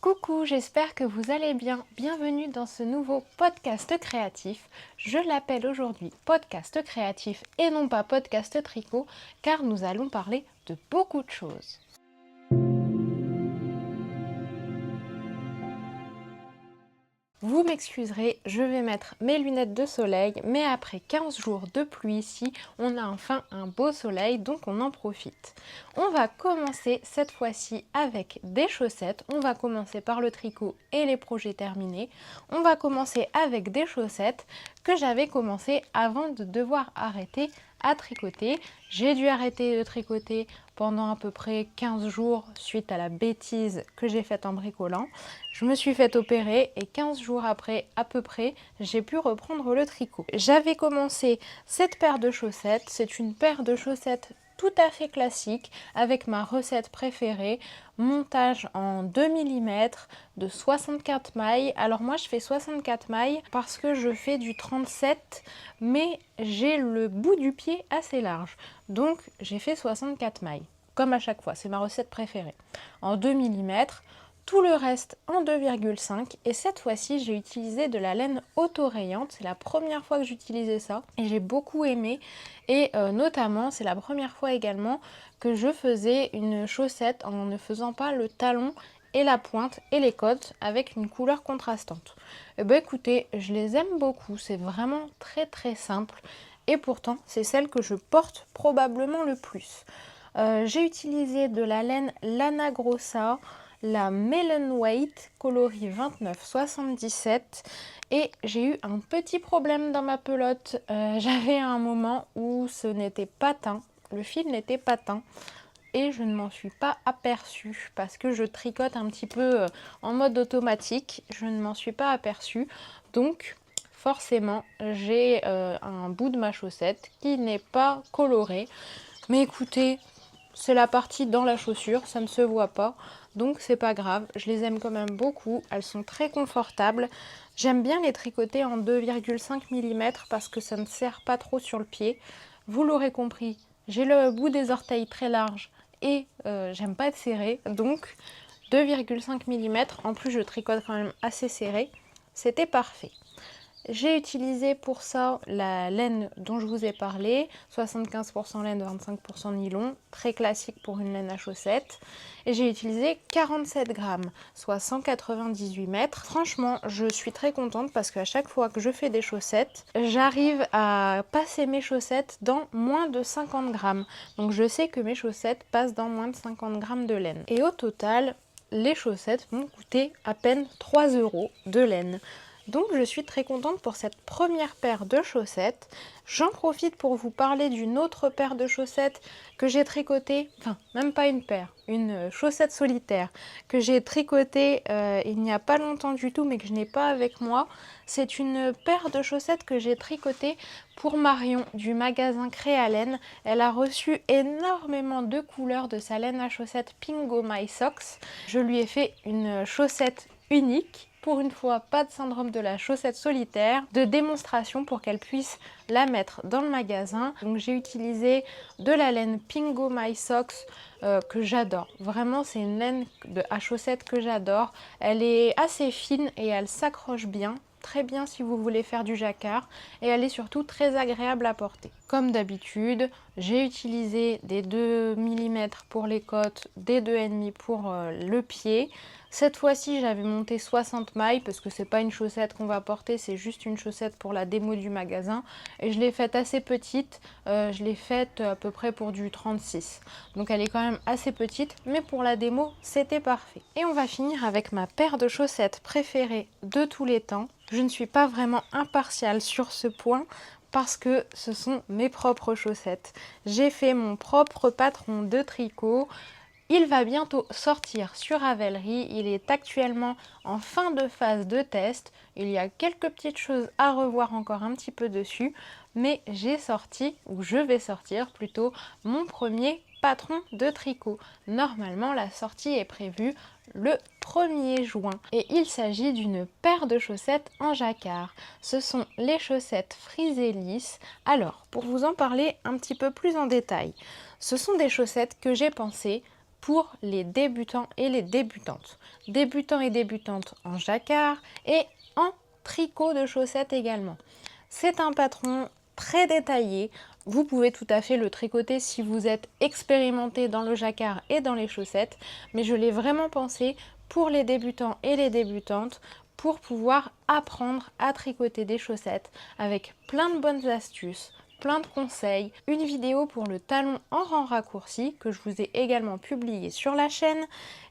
Coucou, j'espère que vous allez bien. Bienvenue dans ce nouveau podcast créatif. Je l'appelle aujourd'hui podcast créatif et non pas podcast tricot car nous allons parler de beaucoup de choses. Vous m'excuserez, je vais mettre mes lunettes de soleil, mais après 15 jours de pluie ici, on a enfin un beau soleil, donc on en profite. On va commencer cette fois-ci avec des chaussettes. On va commencer par le tricot et les projets terminés. On va commencer avec des chaussettes que j'avais commencé avant de devoir arrêter à tricoter. J'ai dû arrêter de tricoter pendant à peu près 15 jours suite à la bêtise que j'ai faite en bricolant. Je me suis fait opérer et 15 jours après à peu près, j'ai pu reprendre le tricot. J'avais commencé cette paire de chaussettes, c'est une paire de chaussettes tout à fait classique avec ma recette préférée, montage en 2 mm de 64 mailles. Alors moi je fais 64 mailles parce que je fais du 37 mais j'ai le bout du pied assez large. Donc j'ai fait 64 mailles, comme à chaque fois, c'est ma recette préférée. En 2 mm, tout le reste en 2,5 et cette fois-ci j'ai utilisé de la laine auto-rayante, c'est la première fois que j'utilisais ça et j'ai beaucoup aimé et notamment c'est la première fois également que je faisais une chaussette en ne faisant pas le talon et la pointe et les côtes avec une couleur contrastante. Et ben écoutez, je les aime beaucoup, c'est vraiment très simple et pourtant c'est celle que je porte probablement le plus. J'ai utilisé de la laine Lana Grossa, la Melon Weight coloris 2977 et j'ai eu un petit problème dans ma pelote. J'avais un moment où ce n'était pas teint, le fil n'était pas teint et je ne m'en suis pas aperçue parce que je tricote un petit peu en mode automatique, je ne m'en suis pas aperçue donc forcément j'ai un bout de ma chaussette qui n'est pas coloré, mais écoutez, c'est la partie dans la chaussure, ça ne se voit pas, donc c'est pas grave, je les aime quand même beaucoup, elles sont très confortables. J'aime bien les tricoter en 2,5 mm parce que ça ne serre pas trop sur le pied. Vous l'aurez compris, j'ai le bout des orteils très large et j'aime pas être serré, donc 2,5 mm, en plus je tricote quand même assez serré, c'était parfait. J'ai utilisé pour ça la laine dont je vous ai parlé, 75% laine, 25% nylon, très classique pour une laine à chaussettes. Et j'ai utilisé 47 grammes, soit 198 mètres. Franchement, je suis très contente parce qu'à chaque fois que je fais des chaussettes, j'arrive à passer mes chaussettes dans moins de 50 grammes. Donc je sais que mes chaussettes passent dans moins de 50 grammes de laine. Et au total, les chaussettes m'ont coûté à peine 3 € de laine. Donc je suis très contente pour cette première paire de chaussettes. J'en profite pour vous parler d'une autre paire de chaussettes que j'ai tricotée, enfin même pas une paire, une chaussette solitaire que j'ai tricotée il n'y a pas longtemps du tout mais que je n'ai pas avec moi. C'est une paire de chaussettes que j'ai tricotée pour Marion du magasin Créalaine. Elle a reçu énormément de couleurs de sa laine à chaussettes Pingo My Socks. Je lui ai fait une chaussette unique. Pour une fois, pas de syndrome de la chaussette solitaire, de démonstration pour qu'elle puisse la mettre dans le magasin. Donc j'ai utilisé de la laine Pingo My Socks que j'adore. Vraiment, c'est une laine à chaussettes que j'adore. Elle est assez fine et elle s'accroche bien. Très bien si vous voulez faire du jacquard et elle est surtout très agréable à porter. Comme d'habitude, j'ai utilisé des 2 mm pour les côtes, des 2,5 pour le pied. Cette fois-ci, j'avais monté 60 mailles parce que c'est pas une chaussette qu'on va porter, c'est juste une chaussette pour la démo du magasin. Et je l'ai faite assez petite, je l'ai faite à peu près pour du 36. Donc elle est quand même assez petite, mais pour la démo, c'était parfait. Et on va finir avec ma paire de chaussettes préférée de tous les temps. Je ne suis pas vraiment impartiale sur ce point parce que ce sont mes propres chaussettes. J'ai fait mon propre patron de tricot. Il va bientôt sortir sur Ravelry, il est actuellement en fin de phase de test, il y a quelques petites choses à revoir encore un petit peu dessus, mais j'ai sorti, ou je vais sortir plutôt, mon premier patron de tricot. Normalement la sortie est prévue le 1er juin et il s'agit d'une paire de chaussettes en jacquard. Ce sont les chaussettes frisées lisses. Alors, pour vous en parler un petit peu plus en détail, ce sont des chaussettes que j'ai pensées pour les débutants et les débutantes. Débutants et débutantes en jacquard et en tricot de chaussettes également. C'est un patron très détaillé. Vous pouvez tout à fait le tricoter si vous êtes expérimenté dans le jacquard et dans les chaussettes, mais je l'ai vraiment pensé pour les débutants et les débutantes pour pouvoir apprendre à tricoter des chaussettes avec plein de bonnes astuces, plein de conseils, une vidéo pour le talon en rang raccourci que je vous ai également publié sur la chaîne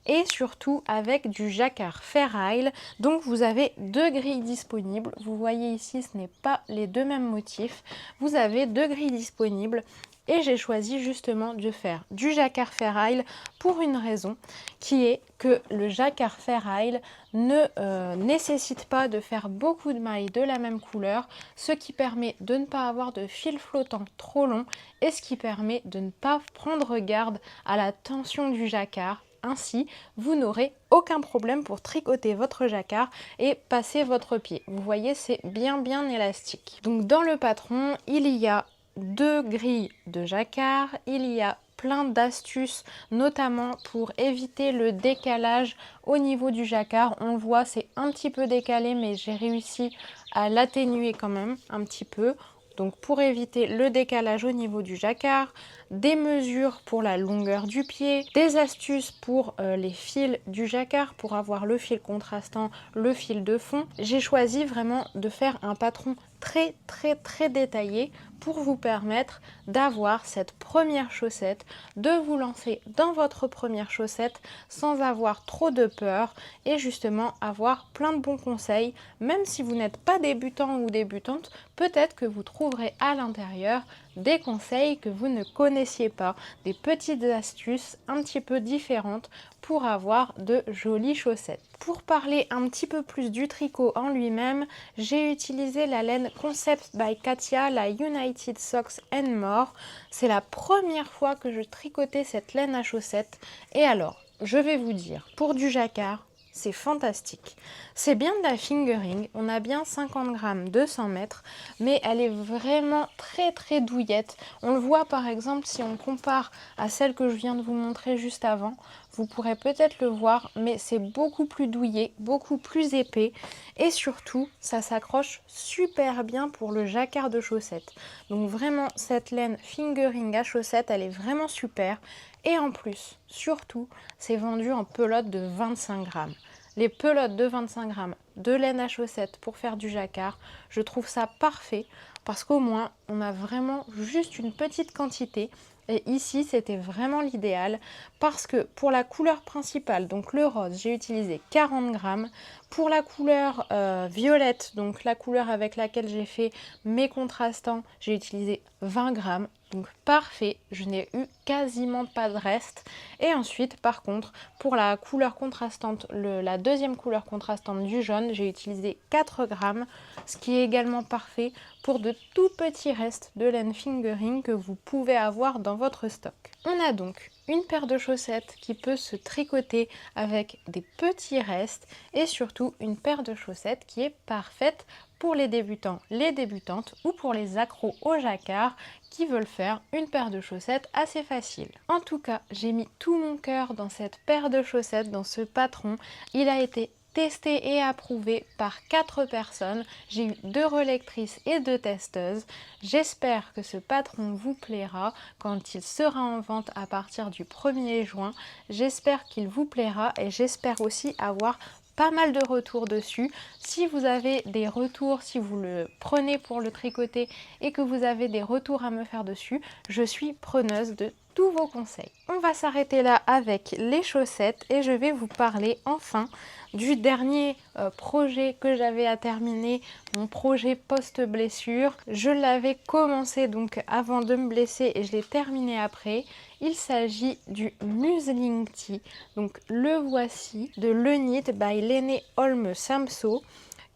et surtout avec du jacquard Fair Isle. Donc vous avez deux grilles disponibles. Vous voyez ici, ce n'est pas les deux mêmes motifs. Vous avez deux grilles disponibles. Et j'ai choisi justement de faire du jacquard Fair Isle pour une raison qui est que le jacquard Fair Isle ne nécessite pas de faire beaucoup de mailles de la même couleur, ce qui permet de ne pas avoir de fil flottant trop long et ce qui permet de ne pas prendre garde à la tension du jacquard. Ainsi, vous n'aurez aucun problème pour tricoter votre jacquard et passer votre pied. Vous voyez, c'est bien élastique. Donc dans le patron, il y a deux grilles de jacquard, il y a plein d'astuces, notamment pour éviter le décalage au niveau du jacquard. On le voit, c'est un petit peu décalé, mais j'ai réussi à l'atténuer quand même un petit peu. Donc pour éviter le décalage au niveau du jacquard, des mesures pour la longueur du pied, des astuces pour les fils du jacquard pour avoir le fil contrastant, le fil de fond. J'ai choisi vraiment de faire un patron très détaillé pour vous permettre d'avoir cette première chaussette, de vous lancer dans votre première chaussette sans avoir trop de peur et justement avoir plein de bons conseils. Même si vous n'êtes pas débutant ou débutante, peut-être que vous trouverez à l'intérieur des conseils que vous ne connaissiez pas, des petites astuces un petit peu différentes pour avoir de jolies chaussettes. Pour parler un petit peu plus du tricot en lui-même, j'ai utilisé la laine Concept by Katia, la United Socks and More. C'est la première fois que je tricotais cette laine à chaussettes. Et alors, je vais vous dire, pour du jacquard, c'est fantastique. C'est bien de la fingering, on a bien 50 grammes, 200 mètres, mais elle est vraiment très douillette. On le voit par exemple si on compare à celle que je viens de vous montrer juste avant. Vous pourrez peut-être le voir, mais c'est beaucoup plus douillet, beaucoup plus épais. Et surtout, ça s'accroche super bien pour le jacquard de chaussettes. Donc vraiment, cette laine fingering à chaussettes, elle est vraiment super. Et en plus, surtout, c'est vendu en pelote de 25 grammes. Les pelotes de 25 grammes de laine à chaussettes pour faire du jacquard, je trouve ça parfait parce qu'au moins, on a vraiment juste une petite quantité. Et ici, c'était vraiment l'idéal parce que pour la couleur principale, donc le rose, j'ai utilisé 40 grammes. Pour la couleur violette, donc la couleur avec laquelle j'ai fait mes contrastants, j'ai utilisé 20 grammes. Donc parfait, je n'ai eu quasiment pas de reste. Et ensuite, par contre, pour la couleur contrastante, la deuxième couleur contrastante du jaune, j'ai utilisé 4 grammes, ce qui est également parfait pour de tout petits restes de laine fingering que vous pouvez avoir dans votre stock. On a donc une paire de chaussettes qui peut se tricoter avec des petits restes et surtout une paire de chaussettes qui est parfaite pour les débutants, les débutantes ou pour les accros au jacquard qui veulent faire une paire de chaussettes assez facile. En tout cas, j'ai mis tout mon cœur dans cette paire de chaussettes, dans ce patron. Il a été testé et approuvé par 4 personnes. J'ai eu 2 relectrices et 2 testeuses. J'espère que ce patron vous plaira quand il sera en vente à partir du 1er juin. J'espère qu'il vous plaira et j'espère aussi avoir pas mal de retours dessus. Si vous avez des retours, si vous le prenez pour le tricoter et que vous avez des retours à me faire dessus, je suis preneuse de tous vos conseils. On va s'arrêter là avec les chaussettes et je vais vous parler enfin du dernier projet que j'avais à terminer, mon projet post-blessure. Je l'avais commencé donc avant de me blesser et je l'ai terminé après. Il s'agit du Muslin Tee, donc le voici, de Le Knit by Lene Holm Samso,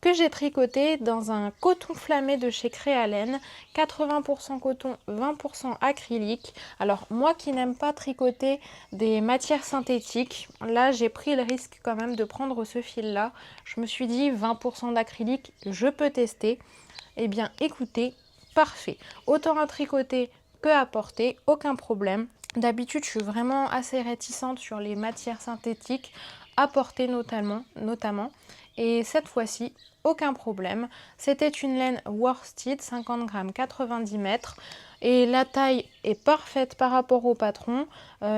que j'ai tricoté dans un coton flammé de chez Créalène, 80% coton, 20% acrylique. Alors moi qui n'aime pas tricoter des matières synthétiques, là j'ai pris le risque quand même de prendre ce fil là. Je me suis dit 20% d'acrylique, je peux tester. Eh bien écoutez, parfait. Autant à tricoter que à porter, aucun problème. D'habitude, je suis vraiment assez réticente sur les matières synthétiques à porter notamment. Et cette fois-ci, aucun problème. C'était une laine worsted 50 grammes 90 mètres et la taille est parfaite par rapport au patron.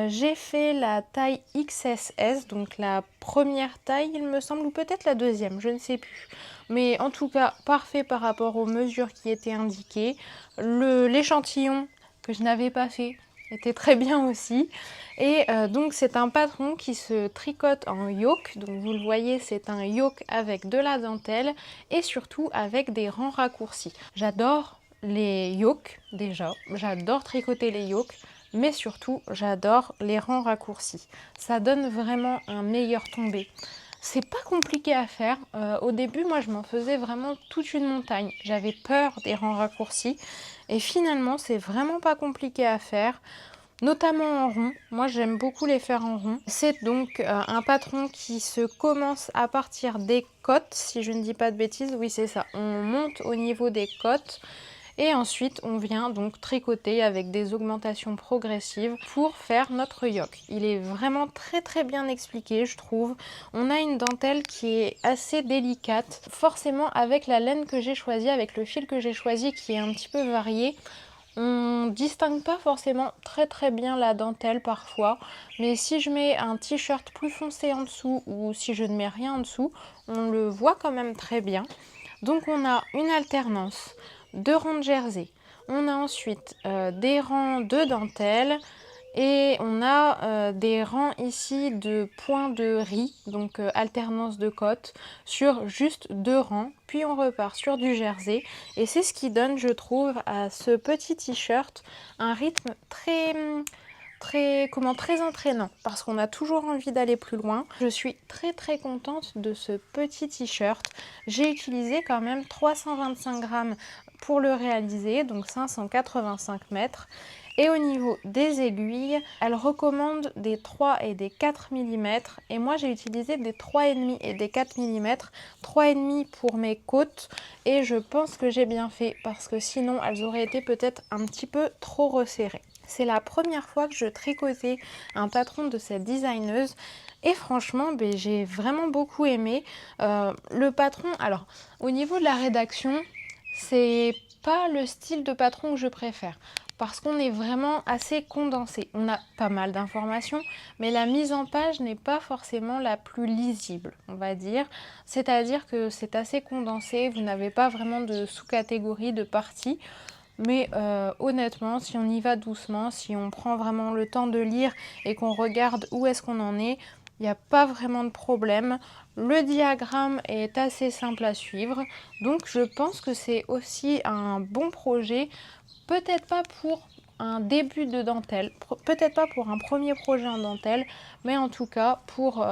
J'ai fait la taille XSS, donc la première taille il me semble, ou peut-être la deuxième, je ne sais plus. Mais en tout cas, parfait par rapport aux mesures qui étaient indiquées. L'échantillon que je n'avais pas fait était très bien aussi. Et donc c'est un patron qui se tricote en yoke, donc vous le voyez, c'est un yoke avec de la dentelle et surtout avec des rangs raccourcis. J'adore les yokes déjà, j'adore tricoter les yokes, mais surtout j'adore les rangs raccourcis. Ça donne vraiment un meilleur tombé. C'est pas compliqué à faire. Au début, moi, je m'en faisais vraiment toute une montagne. J'avais peur des rangs raccourcis. Et finalement, c'est vraiment pas compliqué à faire, notamment en rond. Moi, j'aime beaucoup les faire en rond. C'est donc un patron qui se commence à partir des côtes, si je ne dis pas de bêtises. Oui, c'est ça. On monte au niveau des côtes. Et ensuite, on vient donc tricoter avec des augmentations progressives pour faire notre yoke. Il est vraiment très bien expliqué, je trouve. On a une dentelle qui est assez délicate. Forcément, avec la laine que j'ai choisie, avec le fil que j'ai choisi qui est un petit peu varié, on distingue pas forcément très bien la dentelle parfois. Mais si je mets un t-shirt plus foncé en dessous ou si je ne mets rien en dessous, on le voit quand même très bien. Donc on a une alternance de rangs de jersey. On a ensuite des rangs de dentelle et on a des rangs ici de points de riz, donc alternance de côte sur juste 2 rangs. Puis on repart sur du jersey et c'est ce qui donne, je trouve, à ce petit t-shirt un rythme très entraînant parce qu'on a toujours envie d'aller plus loin. Je suis très contente de ce petit t-shirt. J'ai utilisé quand même 325 grammes pour le réaliser, donc 585 mètres. Et au niveau des aiguilles, elle recommande des 3 et des 4 mm et moi j'ai utilisé des 3,5 et des 4 mm, 3,5 pour mes côtes et je pense que j'ai bien fait parce que sinon elles auraient été peut-être un petit peu trop resserrées. C'est la première fois que je tricotais un patron de cette designeuse et franchement j'ai vraiment beaucoup aimé. Le patron, alors au niveau de la rédaction, c'est pas le style de patron que je préfère parce qu'on est vraiment assez condensé. On a pas mal d'informations, mais la mise en page n'est pas forcément la plus lisible, on va dire. C'est-à-dire que c'est assez condensé, vous n'avez pas vraiment de sous-catégorie, de partie. Mais honnêtement, si on y va doucement, si on prend vraiment le temps de lire et qu'on regarde où est-ce qu'on en est, il n'y a pas vraiment de problème. Le diagramme est assez simple à suivre. Donc je pense que c'est aussi un bon projet. Peut-être pas pour un début de dentelle, peut-être pas pour un premier projet en dentelle, mais en tout cas pour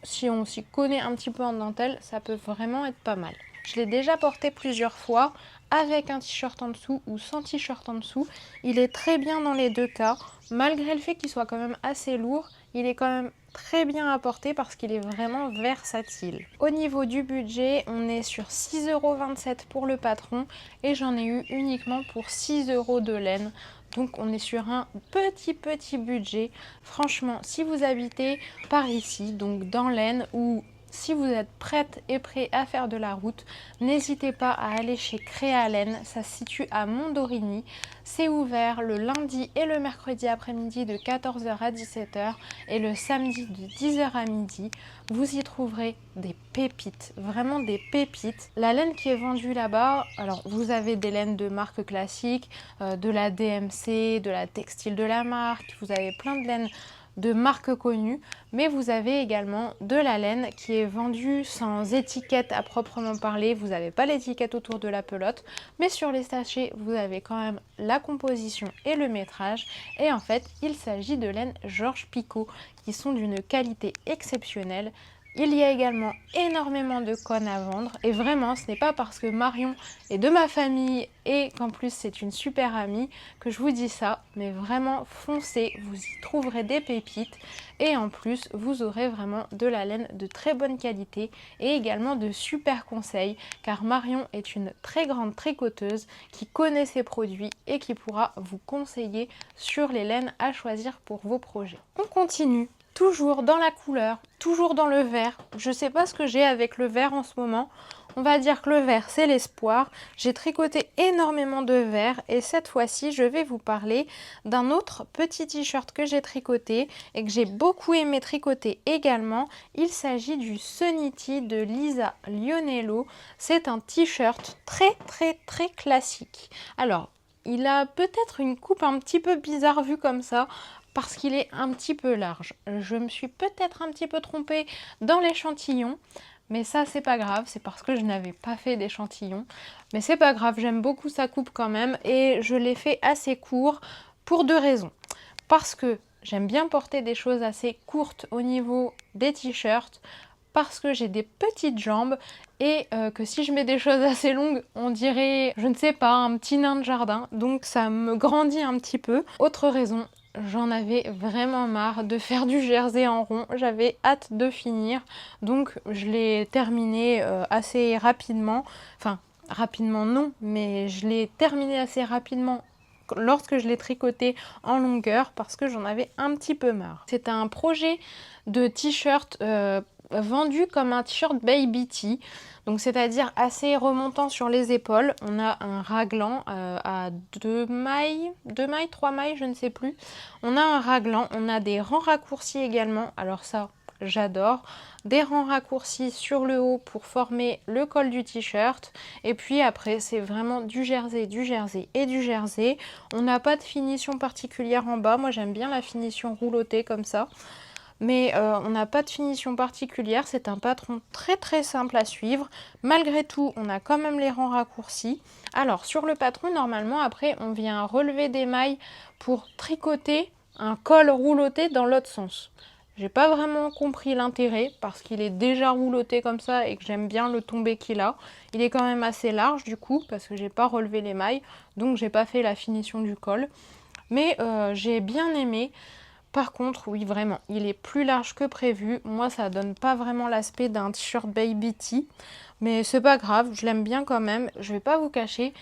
si on s'y connaît un petit peu en dentelle, ça peut vraiment être pas mal. Je l'ai déjà porté plusieurs fois avec un t-shirt en dessous ou sans t-shirt en dessous. Il est très bien dans les deux cas. Malgré le fait qu'il soit quand même assez lourd, il est quand même très bien à porter parce qu'il est vraiment versatile. Au niveau du budget, on est sur 6,27 € pour le patron et j'en ai eu uniquement pour 6 € de laine. Donc on est sur un petit budget. Franchement, si vous habitez par ici, donc dans l'Aisne, ou si vous êtes prête et prêt à faire de la route, n'hésitez pas à aller chez Créa Laine. Ça se situe à Mondorigny. C'est ouvert le lundi et le mercredi après-midi de 14 h à 17 h et le samedi de 10 h à midi. Vous y trouverez des pépites, vraiment des pépites. La laine qui est vendue là-bas, alors vous avez des laines de marque classique, de la DMC, de la Textile de la marque, vous avez plein de laines de marques connues, mais vous avez également de la laine qui est vendue sans étiquette à proprement parler. Vous n'avez pas l'étiquette autour de la pelote, mais sur les sachets vous avez quand même la composition et le métrage. Et en fait il s'agit de laine Georges Picot qui sont d'une qualité exceptionnelle. Il y a également énormément de cônes à vendre et vraiment ce n'est pas parce que Marion est de ma famille et qu'en plus c'est une super amie que je vous dis ça, mais vraiment foncez, vous y trouverez des pépites et en plus vous aurez vraiment de la laine de très bonne qualité et également de super conseils car Marion est une très grande tricoteuse qui connaît ses produits et qui pourra vous conseiller sur les laines à choisir pour vos projets. On continue. Toujours dans la couleur, toujours dans le vert. Je ne sais pas ce que j'ai avec le vert en ce moment. On va dire que le vert, c'est l'espoir. J'ai tricoté énormément de vert et cette fois-ci, je vais vous parler d'un autre petit t-shirt que j'ai tricoté et que j'ai beaucoup aimé tricoter également. Il s'agit du Sunity de Lisa Lionello. C'est un t-shirt très classique. Alors, il a peut-être une coupe un petit peu bizarre vue comme ça, parce qu'il est un petit peu large. Je me suis peut-être un petit peu trompée dans l'échantillon, mais ça c'est pas grave, c'est parce que je n'avais pas fait d'échantillon. Mais c'est pas grave, j'aime beaucoup sa coupe quand même et je l'ai fait assez court pour deux raisons. Parce que j'aime bien porter des choses assez courtes au niveau des t-shirts, parce que j'ai des petites jambes et que si je mets des choses assez longues, on dirait, je ne sais pas, un petit nain de jardin. Donc ça me grandit un petit peu. Autre raison, j'en avais vraiment marre de faire du jersey en rond. J'avais hâte de finir. Donc je l'ai terminé assez rapidement. Enfin, rapidement non, mais je l'ai terminé assez rapidement lorsque je l'ai tricoté en longueur parce que j'en avais un petit peu marre. C'est un projet de t-shirt vendu comme un t-shirt baby tee, donc c'est-à-dire assez remontant sur les épaules. On a un raglan à 2 mailles, 3 mailles, je ne sais plus. On a un raglan, on a des rangs raccourcis également, alors ça j'adore. Des rangs raccourcis sur le haut pour former le col du t-shirt et puis après c'est vraiment du jersey et du jersey. On n'a pas de finition particulière en bas, moi j'aime bien la finition roulottée comme ça. Mais on n'a pas de finition particulière, c'est un patron très simple à suivre. Malgré tout, on a quand même les rangs raccourcis. Alors sur le patron, normalement après on vient relever des mailles pour tricoter un col rouloté dans l'autre sens. J'ai pas vraiment compris l'intérêt parce qu'il est déjà rouloté comme ça et que j'aime bien le tombé qu'il a. Il est quand même assez large du coup parce que j'ai pas relevé les mailles, donc j'ai pas fait la finition du col. Mais j'ai bien aimé. Par contre, oui, vraiment, il est plus large que prévu. Moi, ça donne pas vraiment l'aspect d'un t-shirt baby tee. Mais c'est pas grave, je l'aime bien quand même. Je vais pas vous cacher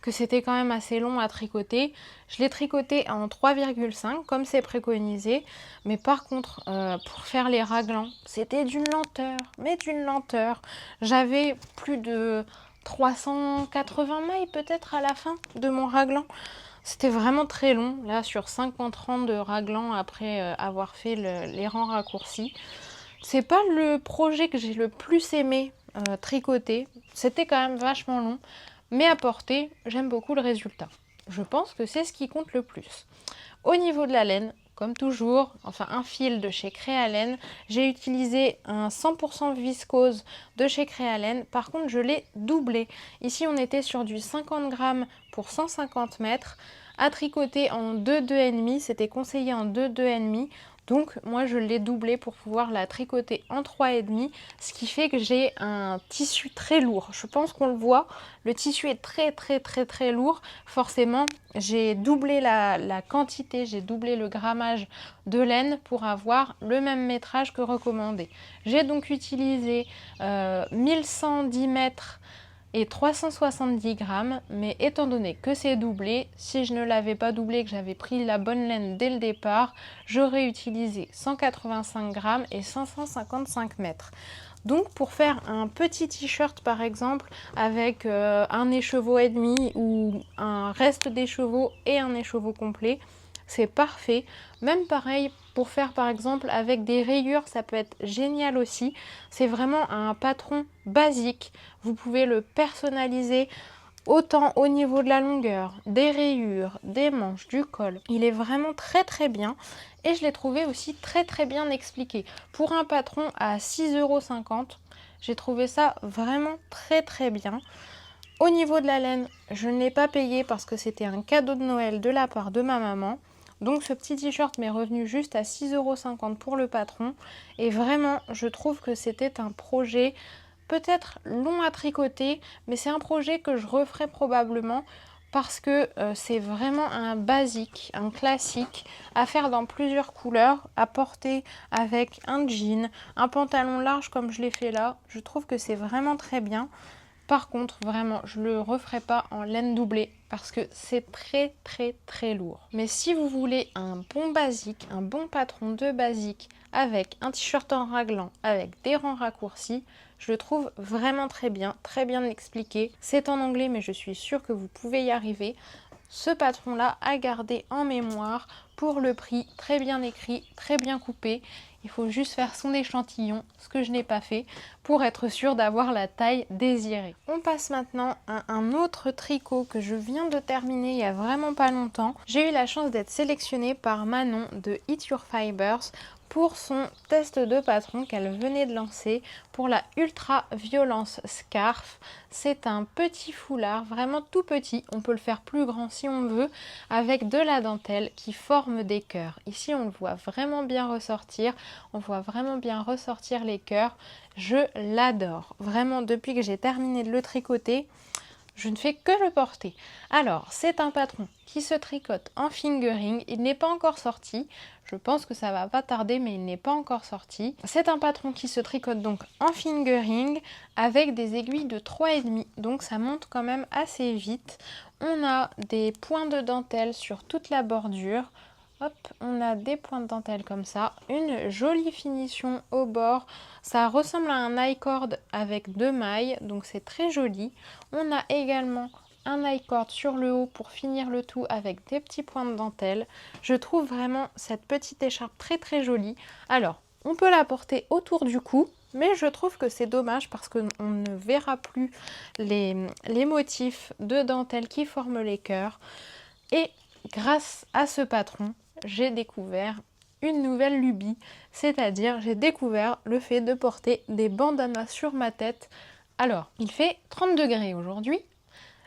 que c'était quand même assez long à tricoter. Je l'ai tricoté en 3,5 comme c'est préconisé. Mais par contre, pour faire les raglans, c'était d'une lenteur. Mais d'une lenteur. J'avais plus de 380 mailles peut-être à la fin de mon raglan. C'était vraiment très long, là sur 50 rangs de raglan après avoir fait les rangs raccourcis. C'est pas le projet que j'ai le plus aimé tricoter, c'était quand même vachement long, mais à porter, j'aime beaucoup le résultat. Je pense que c'est ce qui compte le plus. Au niveau de la laine, comme toujours, enfin un fil de chez Créalaine, j'ai utilisé un 100% viscose de chez Créalaine, par contre je l'ai doublé. Ici on était sur du 50 grammes pour 150 mètres, à tricoter en 2,5, c'était conseillé en 2,5. Donc moi je l'ai doublé pour pouvoir la tricoter en 3,5, ce qui fait que j'ai un tissu très lourd. Je pense qu'on le voit, le tissu est très lourd. Forcément, j'ai doublé la quantité, j'ai doublé le grammage de laine pour avoir le même métrage que recommandé. J'ai donc utilisé 1110 mètres et 370 grammes, mais étant donné que c'est doublé, si je ne l'avais pas doublé, que j'avais pris la bonne laine dès le départ, j'aurais utilisé 185 grammes et 555 mètres. Donc pour faire un petit t-shirt par exemple avec un écheveau et demi ou un reste d'écheveau et un écheveau complet, c'est parfait. Même pareil pour faire par exemple avec des rayures, ça peut être génial aussi. C'est vraiment un patron basique. Vous pouvez le personnaliser autant au niveau de la longueur, des rayures, des manches, du col. Il est vraiment très bien et je l'ai trouvé aussi très bien expliqué. Pour un patron à 6,50 €, j'ai trouvé ça vraiment très bien. Au niveau de la laine, je ne l'ai pas payé parce que c'était un cadeau de Noël de la part de ma maman. Donc ce petit t-shirt m'est revenu juste à 6,50 € pour le patron. Et vraiment, je trouve que c'était un projet peut-être long à tricoter, mais c'est un projet que je referai probablement parce que c'est vraiment un basique, un classique à faire dans plusieurs couleurs, à porter avec un jean, un pantalon large comme je l'ai fait là. Je trouve que c'est vraiment très bien. Par contre, vraiment, je ne le referai pas en laine doublée parce que c'est très lourd. Mais si vous voulez un bon basique, un bon patron de basique avec un t-shirt en raglan, avec des rangs raccourcis, je le trouve vraiment très bien expliqué. C'est en anglais, mais je suis sûre que vous pouvez y arriver. Ce patron-là à garder en mémoire pour le prix, très bien écrit, très bien coupé. Il faut juste faire son échantillon, ce que je n'ai pas fait, pour être sûr d'avoir la taille désirée. On passe maintenant à un autre tricot que je viens de terminer il y a vraiment pas longtemps. J'ai eu la chance d'être sélectionnée par Manon de Eat Your Fibers pour son test de patron qu'elle venait de lancer pour la Ultra Violence Scarf. C'est un petit foulard, vraiment tout petit, on peut le faire plus grand si on veut, avec de la dentelle qui forme des cœurs. Ici on le voit vraiment bien ressortir, on voit vraiment bien ressortir les cœurs. Je l'adore, vraiment depuis que j'ai terminé de le tricoter, je ne fais que le porter. Alors, c'est un patron qui se tricote en fingering. Il n'est pas encore sorti. Je pense que ça va pas tarder, mais il n'est pas encore sorti. C'est un patron qui se tricote donc en fingering avec des aiguilles de 3,5. Donc ça monte quand même assez vite. On a des points de dentelle sur toute la bordure. Hop, on a des points de dentelle comme ça, une jolie finition au bord, ça ressemble à un I-cord avec 2 mailles, donc c'est très joli. On a également un I-cord sur le haut pour finir le tout avec des petits points de dentelle. Je trouve vraiment cette petite écharpe très jolie. Alors, on peut la porter autour du cou, mais je trouve que c'est dommage parce qu'on ne verra plus les motifs de dentelle qui forment les cœurs. Et grâce à ce patron, j'ai découvert une nouvelle lubie, c'est-à-dire j'ai découvert le fait de porter des bandanas sur ma tête. Alors, il fait 30 degrés aujourd'hui,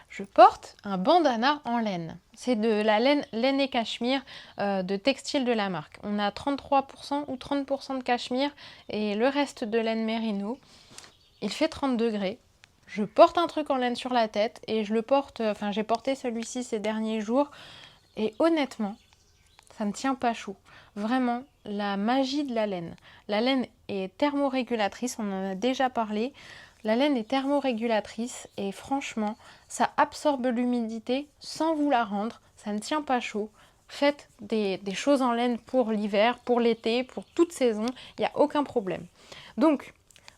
je porte un bandana en laine. C'est de la laine et cachemire de textile de la marque. On a 33% ou 30% de cachemire et le reste de laine mérino. Il fait 30 degrés. Je porte un truc en laine sur la tête et je le porte, enfin j'ai porté celui-ci ces derniers jours et honnêtement, ça ne tient pas chaud. Vraiment, la magie de la laine. La laine est thermorégulatrice, on en a déjà parlé. La laine est thermorégulatrice et franchement, ça absorbe l'humidité sans vous la rendre. Ça ne tient pas chaud. Faites des choses en laine pour l'hiver, pour l'été, pour toute saison. Il n'y a aucun problème. Donc,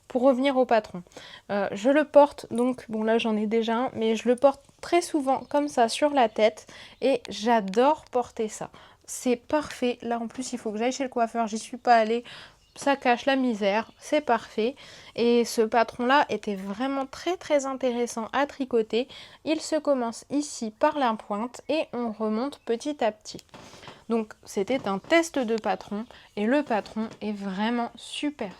pour revenir au patron, je le porte, donc bon là j'en ai déjà un, mais je le porte très souvent comme ça sur la tête et j'adore porter ça. C'est parfait. Là en plus il faut que j'aille chez le coiffeur, j'y suis pas allée. Ça cache la misère, c'est parfait. Et ce patron là était vraiment très intéressant à tricoter. Il se commence ici par la pointe et on remonte petit à petit. Donc c'était un test de patron et le patron est vraiment super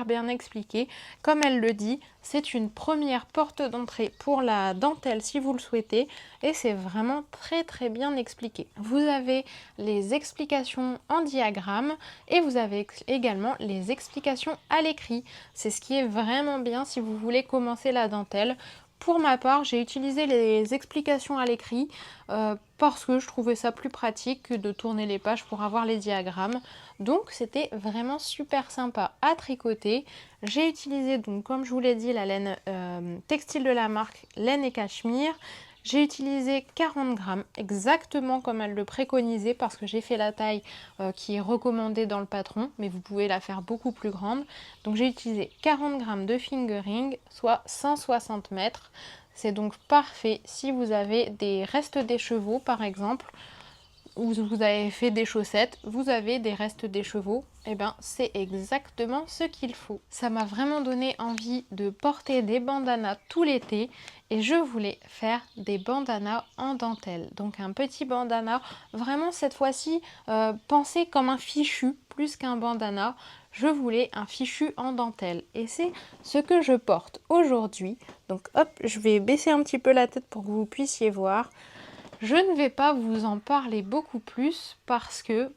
bien expliqué. Comme elle le dit, c'est une première porte d'entrée pour la dentelle si vous le souhaitez et c'est vraiment très bien expliqué. Vous avez les explications en diagramme et vous avez également les explications à l'écrit. C'est ce qui est vraiment bien si vous voulez commencer la dentelle. Pour ma part, j'ai utilisé les explications à l'écrit parce que je trouvais ça plus pratique que de tourner les pages pour avoir les diagrammes. Donc c'était vraiment super sympa à tricoter. J'ai utilisé donc comme je vous l'ai dit la laine textile de la marque Laine et Cachemire. J'ai utilisé 40 grammes, exactement comme elle le préconisait parce que j'ai fait la taille qui est recommandée dans le patron, mais vous pouvez la faire beaucoup plus grande. Donc j'ai utilisé 40 grammes de fingering, soit 160 mètres. C'est donc parfait si vous avez des restes d'écheveau par exemple, ou vous avez fait des chaussettes, vous avez des restes d'écheveau, et bien c'est exactement ce qu'il faut. Ça m'a vraiment donné envie de porter des bandanas tout l'été et je voulais faire des bandanas en dentelle. Donc un petit bandana, vraiment cette fois-ci pensé comme un fichu plus qu'un bandana. Je voulais un fichu en dentelle et c'est ce que je porte aujourd'hui. Donc hop, je vais baisser un petit peu la tête pour que vous puissiez voir. Je ne vais pas vous en parler beaucoup plus parce que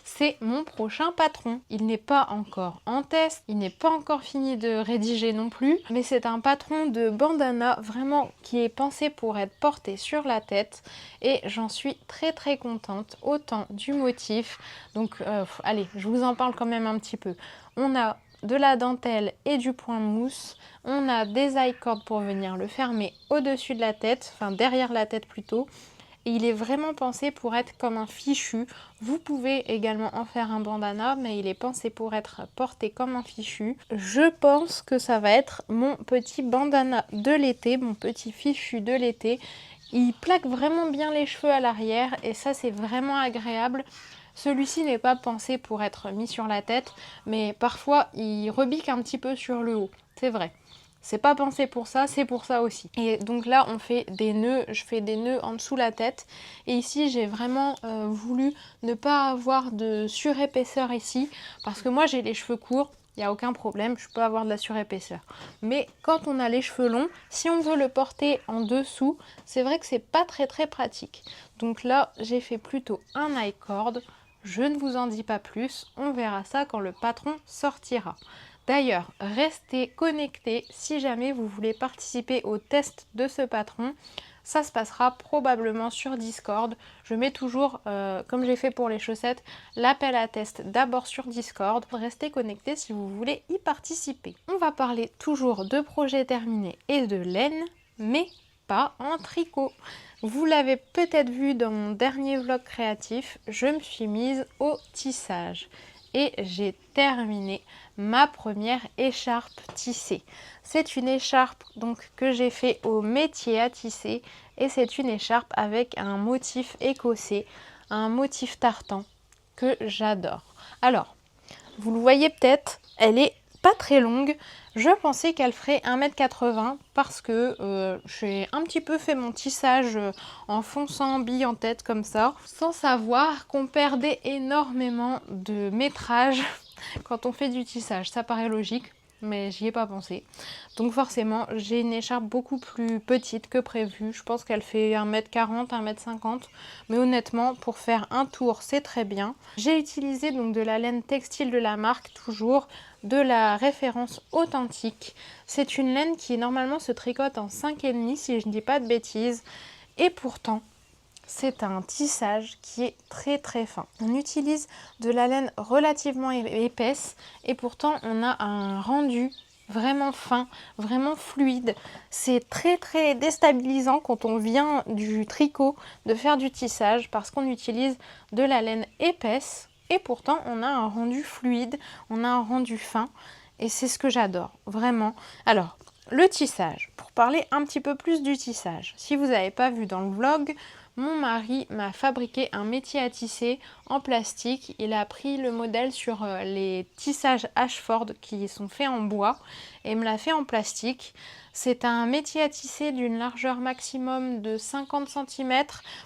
c'est mon prochain patron. Il n'est pas encore en test, il n'est pas encore fini de rédiger non plus, mais c'est un patron de bandana vraiment qui est pensé pour être porté sur la tête et j'en suis très très contente, autant du motif. Donc allez, je vous en parle quand même un petit peu. On a de la dentelle et du point mousse, on a des i-cords pour venir le fermer au-dessus de la tête, enfin derrière la tête plutôt. Et il est vraiment pensé pour être comme un fichu. Vous pouvez également en faire un bandana, mais il est pensé pour être porté comme un fichu. Je pense que ça va être mon petit bandana de l'été, mon petit fichu de l'été. Il plaque vraiment bien les cheveux à l'arrière et ça c'est vraiment agréable. Celui-ci n'est pas pensé pour être mis sur la tête, mais parfois il rebique un petit peu sur le haut, c'est vrai. C'est pas pensé pour ça, c'est pour ça aussi. Et donc là, on fait des nœuds, je fais des nœuds en dessous la tête. Et ici, j'ai vraiment voulu ne pas avoir de surépaisseur ici, parce que moi, j'ai les cheveux courts, il n'y a aucun problème, je peux avoir de la surépaisseur. Mais quand on a les cheveux longs, si on veut le porter en dessous, c'est vrai que c'est pas très très pratique. Donc là, j'ai fait plutôt un i-cord. Je ne vous en dis pas plus, on verra ça quand le patron sortira. D'ailleurs, restez connectés si jamais vous voulez participer au test de ce patron. Ça se passera probablement sur Discord. Je mets toujours, comme j'ai fait pour les chaussettes, l'appel à test d'abord sur Discord. Restez connectés si vous voulez y participer. On va parler toujours de projets terminés et de laine, mais pas en tricot. Vous l'avez peut-être vu dans mon dernier vlog créatif, je me suis mise au tissage. Et j'ai terminé ma première écharpe tissée. C'est une écharpe donc que j'ai fait au métier à tisser et c'est une écharpe avec un motif écossais, un motif tartan que j'adore. Alors, vous le voyez peut-être, elle est pas très longue. Je pensais qu'elle ferait 1,80 m parce que j'ai un petit peu fait mon tissage en fonçant bille en tête comme ça, sans savoir qu'on perdait énormément de métrage quand on fait du tissage. Ça paraît logique, mais j'y ai pas pensé. Donc forcément, j'ai une écharpe beaucoup plus petite que prévu. Je pense qu'elle fait 1,40 m, 1,50 m. Mais honnêtement, pour faire un tour, c'est très bien. J'ai utilisé donc de la laine textile de la marque, toujours de la référence authentique. C'est une laine qui normalement se tricote en 5,5 si je ne dis pas de bêtises. Et pourtant, c'est un tissage qui est très très fin. On utilise de la laine relativement épaisse et pourtant on a un rendu vraiment fin, vraiment fluide. C'est très très déstabilisant quand on vient du tricot de faire du tissage parce qu'on utilise de la laine épaisse et pourtant on a un rendu fluide, on a un rendu fin et c'est ce que j'adore, vraiment. Alors, le tissage, pour parler un petit peu plus du tissage, si vous n'avez pas vu dans le vlog, mon mari m'a fabriqué un métier à tisser en plastique. Il a pris le modèle sur les tissages Ashford qui sont faits en bois et me l'a fait en plastique. C'est un métier à tisser d'une largeur maximum de 50 cm.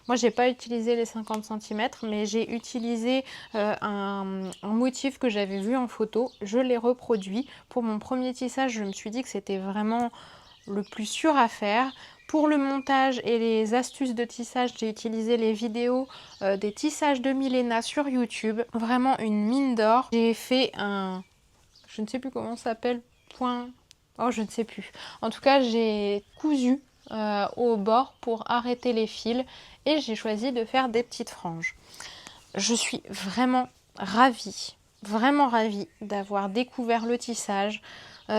Moi, j'ai pas utilisé les 50 cm, mais j'ai utilisé un motif que j'avais vu en photo. Je l'ai reproduit. Pour mon premier tissage, je me suis dit que c'était vraiment le plus sûr à faire. Pour le montage et les astuces de tissage, j'ai utilisé les vidéos des tissages de Milena sur YouTube. Vraiment une mine d'or. J'ai fait un... je ne sais plus comment ça s'appelle. Point... oh, je ne sais plus. En tout cas, j'ai cousu au bord pour arrêter les fils et j'ai choisi de faire des petites franges. Je suis vraiment ravie d'avoir découvert le tissage.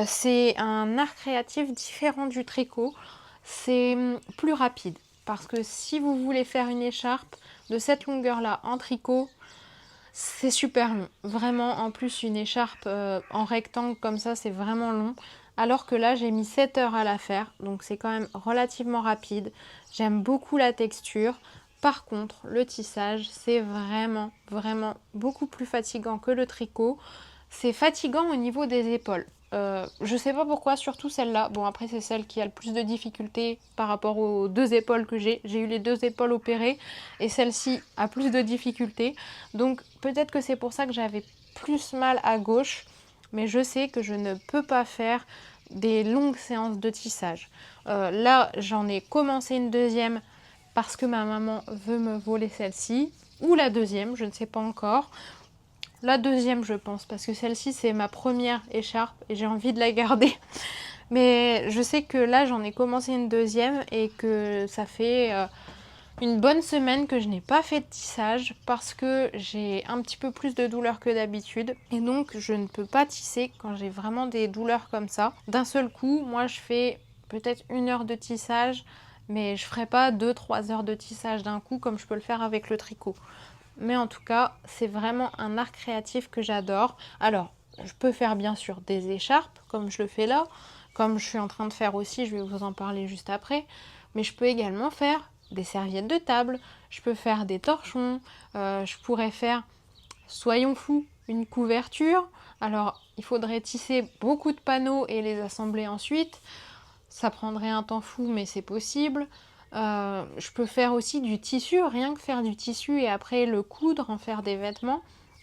C'est un art créatif différent du tricot. C'est plus rapide parce que si vous voulez faire une écharpe de cette longueur là en tricot, c'est super long, vraiment. En plus, une écharpe en rectangle comme ça, c'est vraiment long, alors que là j'ai mis 7 heures à la faire, donc c'est quand même relativement rapide. J'aime beaucoup la texture. Par contre, le tissage, c'est vraiment beaucoup plus fatigant que le tricot. C'est fatigant au niveau des épaules. Je sais pas pourquoi, surtout celle-là. Bon, après, c'est celle qui a le plus de difficultés par rapport aux deux épaules que j'ai. J'ai eu les deux épaules opérées et celle-ci a plus de difficultés. Donc, peut-être que c'est pour ça que j'avais plus mal à gauche. Mais je sais que je ne peux pas faire des longues séances de tissage. Là, j'en ai commencé une deuxième. parce que ma maman veut me voler celle-ci, ou la deuxième, je ne sais pas encore. La deuxième, je pense, parce que celle-ci, c'est ma première écharpe et j'ai envie de la garder. Mais je sais que là, j'en ai commencé une deuxième et que ça fait une bonne semaine que je n'ai pas fait de tissage parce que j'ai un petit peu plus de douleur que d'habitude. Et donc, je ne peux pas tisser quand j'ai vraiment des douleurs comme ça. D'un seul coup, moi, je fais peut-être 1 heure de tissage, mais je ne ferai pas 2-3 heures de tissage d'un coup comme je peux le faire avec le tricot. Mais en tout cas, c'est vraiment un art créatif que j'adore. Alors, je peux faire bien sûr des écharpes, comme je le fais là, comme je suis en train de faire aussi, je vais vous en parler juste après. Mais je peux également faire des serviettes de table, je peux faire des torchons, je pourrais faire, soyons fous, une couverture. Alors, il faudrait tisser beaucoup de panneaux et les assembler ensuite. Ça prendrait un temps fou, mais c'est possible. Je peux faire aussi du tissu, rien que faire du tissu et après le coudre, en faire des vêtements.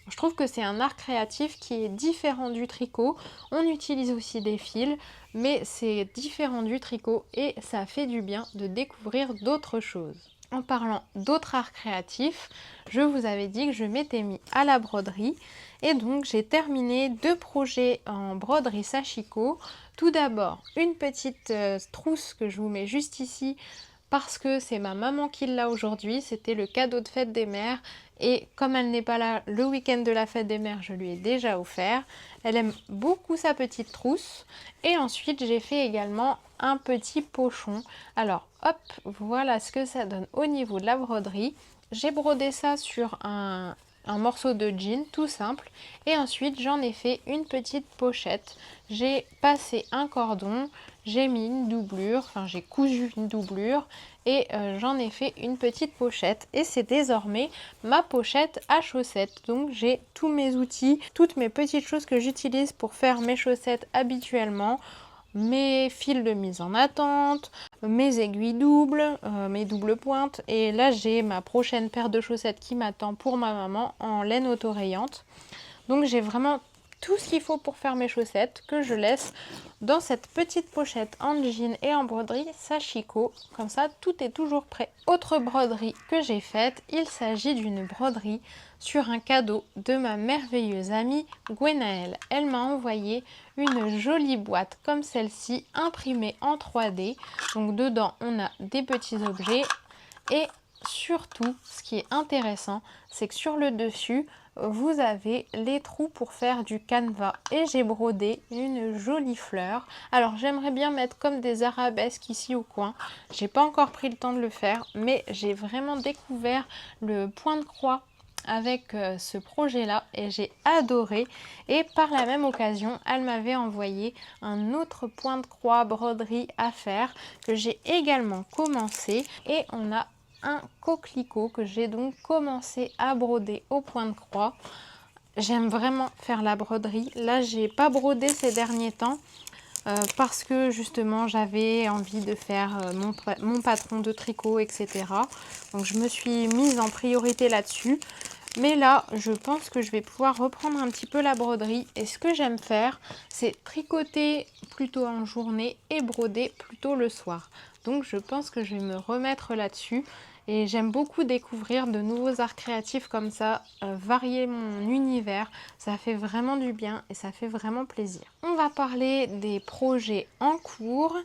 Je trouve que c'est un art créatif qui est différent du tricot. On utilise aussi des fils, mais c'est différent du tricot et ça fait du bien de découvrir d'autres choses. En parlant d'autres arts créatifs, je vous avais dit que je m'étais mis à la broderie et donc j'ai terminé 2 projets en broderie Sashiko. Tout d'abord, une petite trousse que je vous mets juste ici parce que c'est ma maman qui l'a aujourd'hui, c'était le cadeau de fête des mères et comme elle n'est pas là le week-end de la fête des mères, je lui ai déjà offert. Elle aime beaucoup sa petite trousse et ensuite j'ai fait également un petit pochon. Alors hop, voilà ce que ça donne au niveau de la broderie. J'ai brodé ça sur un morceau de jean tout simple et ensuite j'en ai fait une petite pochette. J'ai passé un cordon, j'ai mis une doublure, enfin j'ai cousu une doublure et j'en ai fait une petite pochette et c'est désormais ma pochette à chaussettes. Donc j'ai tous mes outils, toutes mes petites choses que j'utilise pour faire mes chaussettes habituellement, mes fils de mise en attente, mes aiguilles doubles, mes doubles pointes et là j'ai ma prochaine paire de chaussettes qui m'attend pour ma maman en laine autorayante. Donc j'ai vraiment tout ce qu'il faut pour faire mes chaussettes que je laisse dans cette petite pochette en jean et en broderie Sashiko. Comme ça, tout est toujours prêt. Autre broderie que j'ai faite, il s'agit d'une broderie sur un cadeau de ma merveilleuse amie Gwenaëlle. Elle m'a envoyé une jolie boîte comme celle-ci, imprimée en 3D. Donc dedans, on a des petits objets et surtout, ce qui est intéressant, c'est que sur le dessus, vous avez les trous pour faire du canevas et j'ai brodé une jolie fleur. Alors j'aimerais bien mettre comme des arabesques ici au coin, j'ai pas encore pris le temps de le faire, mais j'ai vraiment découvert le point de croix avec ce projet là et j'ai adoré. Et par la même occasion, elle m'avait envoyé un autre point de croix broderie à faire que j'ai également commencé et on a un coquelicot que j'ai donc commencé à broder au point de croix. J'aime vraiment faire la broderie. Là, j'ai pas brodé ces derniers temps parce que justement j'avais envie de faire mon patron de tricot, etc. Donc je me suis mise en priorité là-dessus. Mais là, je pense que je vais pouvoir reprendre un petit peu la broderie. Et ce que j'aime faire, c'est tricoter plutôt en journée et broder plutôt le soir. Donc je pense que je vais me remettre là-dessus. Et j'aime beaucoup découvrir de nouveaux arts créatifs comme ça, varier mon univers. Ça fait vraiment du bien et ça fait vraiment plaisir. On va parler des projets en cours.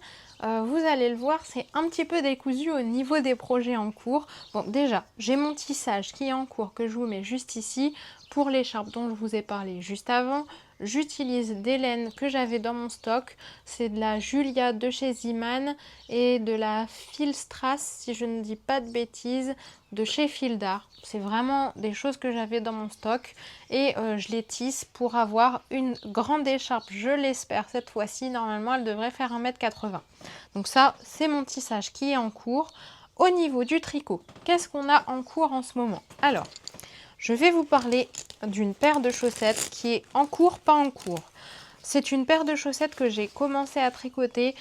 Vous allez le voir, c'est un petit peu décousu au niveau des projets en cours. Bon, déjà, j'ai mon tissage qui est en cours que je vous mets juste ici. Pour l'écharpe dont je vous ai parlé juste avant, j'utilise des laines que j'avais dans mon stock. C'est de la Julia de chez Ziman et de la Filstrass, si je ne dis pas de bêtises, de chez Fildar. C'est vraiment des choses que j'avais dans mon stock et je les tisse pour avoir une grande écharpe, je l'espère cette fois-ci. Normalement, elle devrait faire 1,80 m. Donc ça, c'est mon tissage qui est en cours. Au niveau du tricot, qu'est-ce qu'on a en cours en ce moment? Alors, je vais vous parler d'une paire de chaussettes qui est en cours, pas en cours. C'est une paire de chaussettes que j'ai commencé à tricoter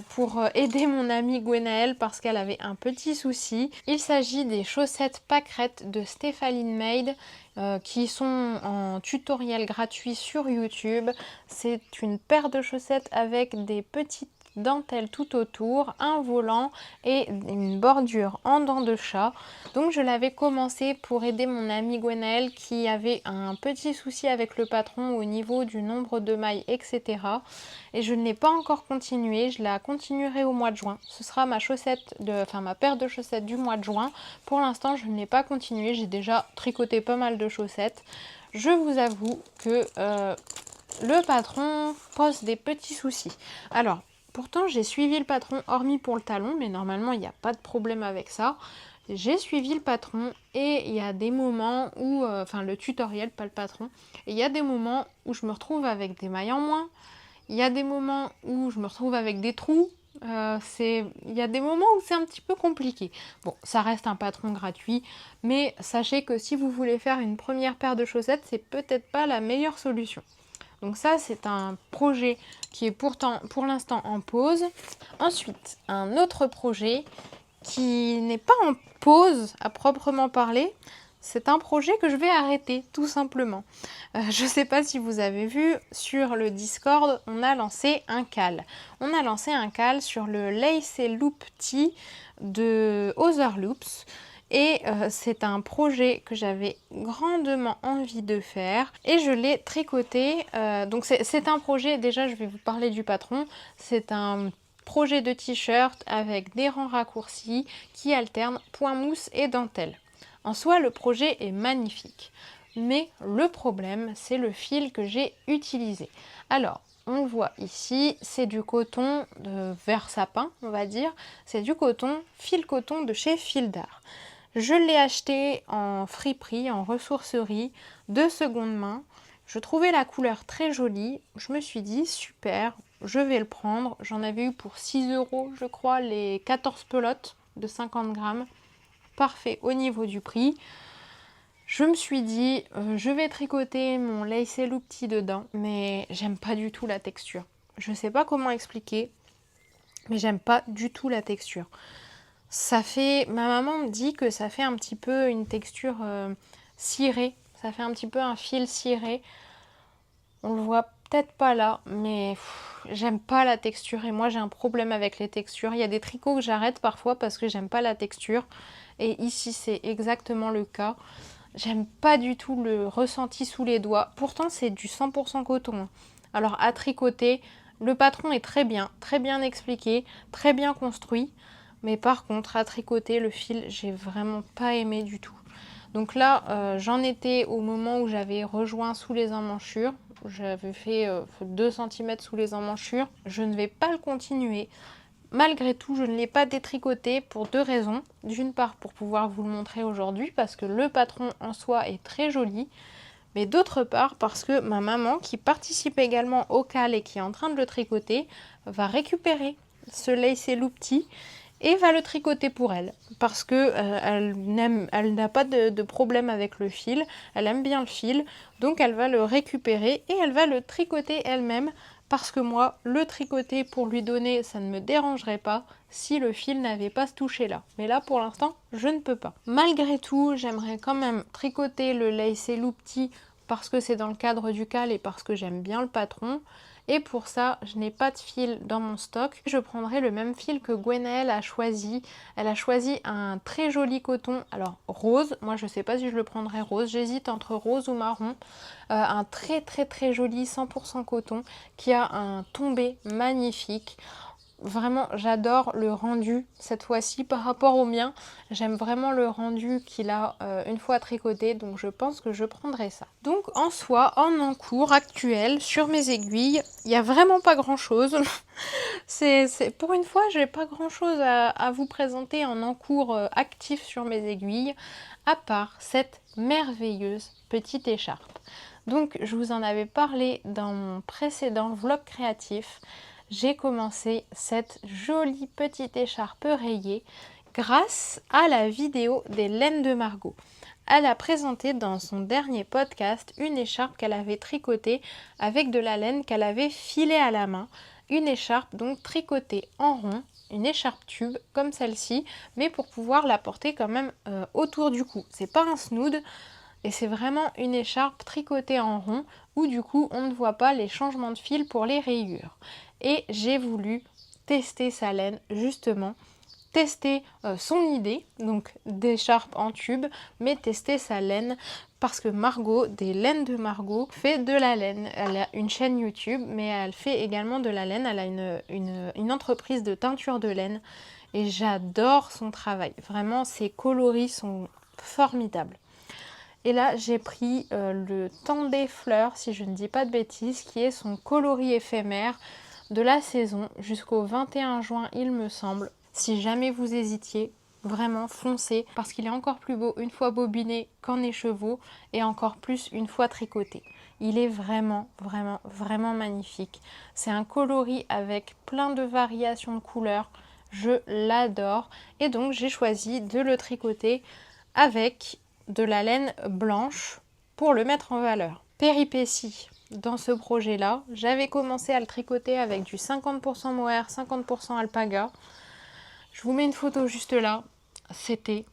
pour aider mon amie Gwenaëlle parce qu'elle avait un petit souci. Il s'agit des chaussettes pâquerettes de Stéphaline Made qui sont en tutoriel gratuit sur YouTube. C'est une paire de chaussettes avec des petites dentelle tout autour, un volant et une bordure en dents de chat. Donc je l'avais commencé pour aider mon amie Gwenaëlle qui avait un petit souci avec le patron au niveau du nombre de mailles, etc. Et je ne l'ai pas encore continué, je la continuerai au mois de juin. Ce sera ma ma paire de chaussettes du mois de juin. Pour l'instant, je ne l'ai pas continué, j'ai déjà tricoté pas mal de chaussettes. Je vous avoue que le patron pose des petits soucis. Alors, pourtant j'ai suivi le patron, hormis pour le talon, mais normalement il n'y a pas de problème avec ça. J'ai suivi le patron et il y a des moments où, le tutoriel, pas le patron, et il y a des moments où je me retrouve avec des mailles en moins, il y a des moments où je me retrouve avec des trous, il y a des moments où c'est un petit peu compliqué. Bon, ça reste un patron gratuit, mais sachez que si vous voulez faire une première paire de chaussettes, c'est peut-être pas la meilleure solution. Donc ça, c'est un projet qui est pourtant pour l'instant en pause. Ensuite, un autre projet qui n'est pas en pause à proprement parler. C'est un projet que je vais arrêter, tout simplement. Je ne sais pas si vous avez vu, sur le Discord, on a lancé un call. On a lancé un call sur le Lace Loop Tee de Other Loops. Et c'est un projet que j'avais grandement envie de faire et je l'ai tricoté. Donc c'est un projet, déjà je vais vous parler du patron, c'est un projet de t-shirt avec des rangs raccourcis qui alternent point mousse et dentelle. En soi, le projet est magnifique, mais le problème, c'est le fil que j'ai utilisé. Alors, on le voit ici, c'est du coton de vert sapin, on va dire. C'est du coton, fil coton de chez Fil d'Art. Je l'ai acheté en friperie, en ressourcerie, de seconde main. Je trouvais la couleur très jolie. Je me suis dit, super, je vais le prendre. J'en avais eu pour 6 €, je crois, les 14 pelotes de 50 grammes. Parfait au niveau du prix. Je me suis dit, je vais tricoter mon Lace Loop Tee dedans, mais j'aime pas du tout la texture. Je sais pas comment expliquer, mais j'aime pas du tout la texture. Ma maman me dit que ça fait un petit peu une texture cirée, ça fait un petit peu un fil ciré. On le voit peut-être pas là, mais j'aime pas la texture et moi j'ai un problème avec les textures. Il y a des tricots que j'arrête parfois parce que j'aime pas la texture et ici c'est exactement le cas. J'aime pas du tout le ressenti sous les doigts. Pourtant c'est du 100% coton. Alors à tricoter, le patron est très bien expliqué, très bien construit. Mais par contre, à tricoter, le fil, j'ai vraiment pas aimé du tout. Donc là, j'en étais au moment où j'avais rejoint sous les emmanchures. J'avais fait 2 cm sous les emmanchures. Je ne vais pas le continuer. Malgré tout, je ne l'ai pas détricoté pour 2 raisons. D'une part, pour pouvoir vous le montrer aujourd'hui, parce que le patron en soi est très joli. Mais d'autre part, parce que ma maman, qui participe également au call et qui est en train de le tricoter, va récupérer ce Lace Loop Tee et va le tricoter pour elle parce que elle n'a pas de problème avec le fil, elle aime bien le fil, donc elle va le récupérer et elle va le tricoter elle-même parce que moi, le tricoter pour lui donner, ça ne me dérangerait pas si le fil n'avait pas ce toucher là. Mais là, pour l'instant, je ne peux pas. Malgré tout, j'aimerais quand même tricoter le Lace Loop Tee parce que c'est dans le cadre du call et parce que j'aime bien le patron. Et pour ça, je n'ai pas de fil dans mon stock. Je prendrai le même fil que Gwenaëlle a choisi. Elle a choisi un très joli coton, alors rose. Moi, je ne sais pas si je le prendrai rose. J'hésite entre rose ou marron. Un très joli 100% coton qui a un tombé magnifique. Vraiment, j'adore le rendu cette fois-ci par rapport au mien. J'aime vraiment le rendu qu'il a une fois tricoté, donc je pense que je prendrai ça. Donc en soi, en encours actuel, sur mes aiguilles, il n'y a vraiment pas grand-chose. Pour une fois, je n'ai pas grand-chose à vous présenter en encours actif sur mes aiguilles, à part cette merveilleuse petite écharpe. Donc je vous en avais parlé dans mon précédent vlog créatif. J'ai commencé cette jolie petite écharpe rayée grâce à la vidéo des laines de Margot. Elle a présenté dans son dernier podcast une écharpe qu'elle avait tricotée avec de la laine qu'elle avait filée à la main. Une écharpe donc tricotée en rond, une écharpe tube comme celle-ci, mais pour pouvoir la porter quand même autour du cou. C'est pas un snood. Et c'est vraiment une écharpe tricotée en rond où du coup on ne voit pas les changements de fil pour les rayures. Et j'ai voulu tester sa laine justement, tester son idée, donc d'écharpe en tube, mais tester sa laine parce que Margot, des laines de Margot, fait de la laine. Elle a une chaîne YouTube, mais elle fait également de la laine. Elle a une entreprise de teinture de laine et j'adore son travail. Vraiment, ses coloris sont formidables. Et là, j'ai pris le Temps des fleurs, si je ne dis pas de bêtises, qui est son coloris éphémère de la saison jusqu'au 21 juin, il me semble. Si jamais vous hésitiez, vraiment foncez parce qu'il est encore plus beau une fois bobiné qu'en écheveau et encore plus une fois tricoté. Il est vraiment, vraiment, vraiment magnifique. C'est un coloris avec plein de variations de couleurs. Je l'adore et donc j'ai choisi de le tricoter avec de la laine blanche pour le mettre en valeur. Péripétie dans ce projet là, j'avais commencé à le tricoter avec du 50% mohair, 50% alpaga. Je vous mets une photo juste là, c'était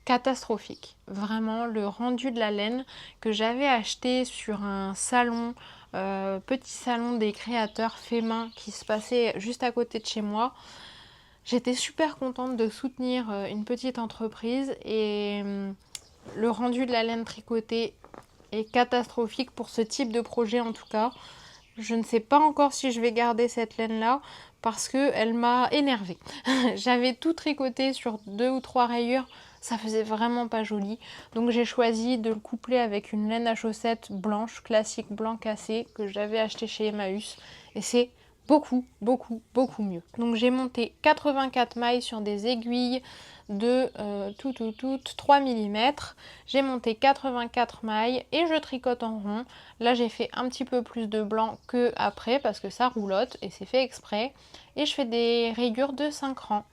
catastrophique. Vraiment le rendu de la laine que j'avais acheté sur un salon, petit salon des créateurs fait main qui se passait juste à côté de chez moi. J'étais super contente de soutenir une petite entreprise et le rendu de la laine tricotée est catastrophique pour ce type de projet en tout cas. Je ne sais pas encore si je vais garder cette laine là parce qu'elle m'a énervée. J'avais tout tricoté sur 2 ou 3 rayures, ça faisait vraiment pas joli. Donc j'ai choisi de le coupler avec une laine à chaussettes blanche, classique blanc cassé que j'avais acheté chez Emmaüs et c'est beaucoup, beaucoup, beaucoup mieux. Donc j'ai monté 84 mailles sur des aiguilles de 3 mm. J'ai monté 84 mailles et je tricote en rond. Là j'ai fait un petit peu plus de blanc que après parce que ça roulotte et c'est fait exprès. Et je fais des rayures de 5 rangs.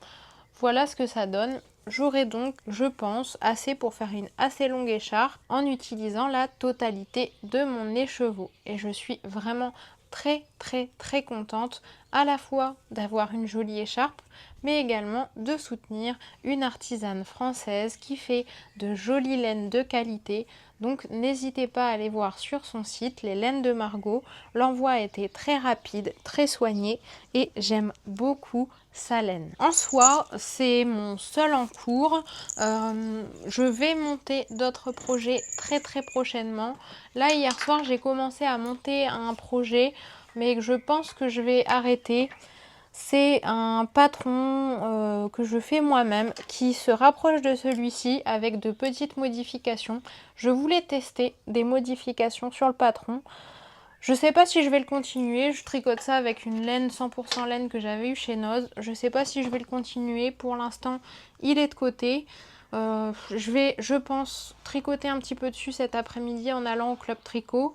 Voilà ce que ça donne. J'aurai donc, je pense, assez pour faire une assez longue écharpe en utilisant la totalité de mon écheveau. Et je suis vraiment très très très contente à la fois d'avoir une jolie écharpe mais également de soutenir une artisane française qui fait de jolies laines de qualité. Donc n'hésitez pas à aller voir sur son site les laines de Margot. L'envoi a été très rapide, très soigné et j'aime beaucoup sa laine. En soi, c'est mon seul en cours. Je vais monter d'autres projets très très prochainement. Là, hier soir, j'ai commencé à monter un projet, mais je pense que je vais arrêter. C'est un patron que je fais moi-même qui se rapproche de celui-ci avec de petites modifications. Je voulais tester des modifications sur le patron. Je sais pas si je vais le continuer, je tricote ça avec une laine 100% laine que j'avais eu chez Noz. Je sais pas si je vais le continuer, pour l'instant il est de côté. Je vais, je pense, tricoter un petit peu dessus cet après-midi en allant au club tricot.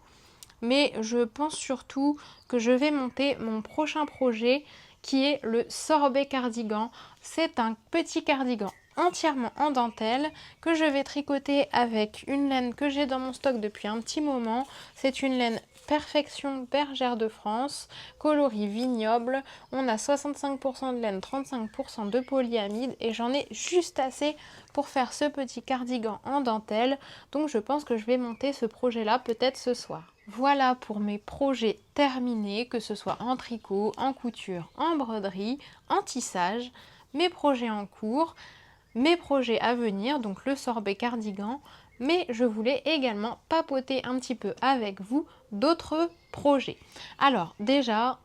Mais je pense surtout que je vais monter mon prochain projet qui est le sorbet cardigan. C'est un petit cardigan entièrement en dentelle que je vais tricoter avec une laine que j'ai dans mon stock depuis un petit moment. C'est une laine Perfection Bergère de France, coloris vignoble. On a 65% de laine, 35% de polyamide et j'en ai juste assez pour faire ce petit cardigan en dentelle. Donc je pense que je vais monter ce projet-là peut-être ce soir. Voilà pour mes projets terminés, que ce soit en tricot, en couture, en broderie, en tissage, mes projets en cours, mes projets à venir, donc le sorbet cardigan, mais je voulais également papoter un petit peu avec vous d'autres projets. Alors déjà,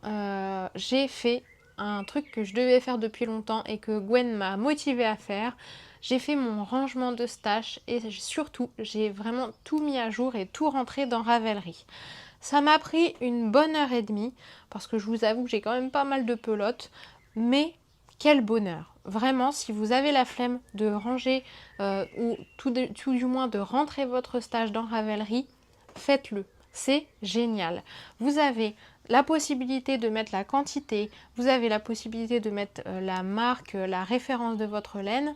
j'ai fait un truc que je devais faire depuis longtemps et que Gwen m'a motivée à faire. J'ai fait mon rangement de stash et surtout, j'ai vraiment tout mis à jour et tout rentré dans Ravelry. Ça m'a pris une bonne heure et demie parce que je vous avoue que j'ai quand même pas mal de pelotes, mais quel bonheur! Vraiment, si vous avez la flemme de ranger ou tout du moins de rentrer votre stage dans Ravelry, faites-le. C'est génial. Vous avez la possibilité de mettre la quantité, vous avez la possibilité de mettre la marque, la référence de votre laine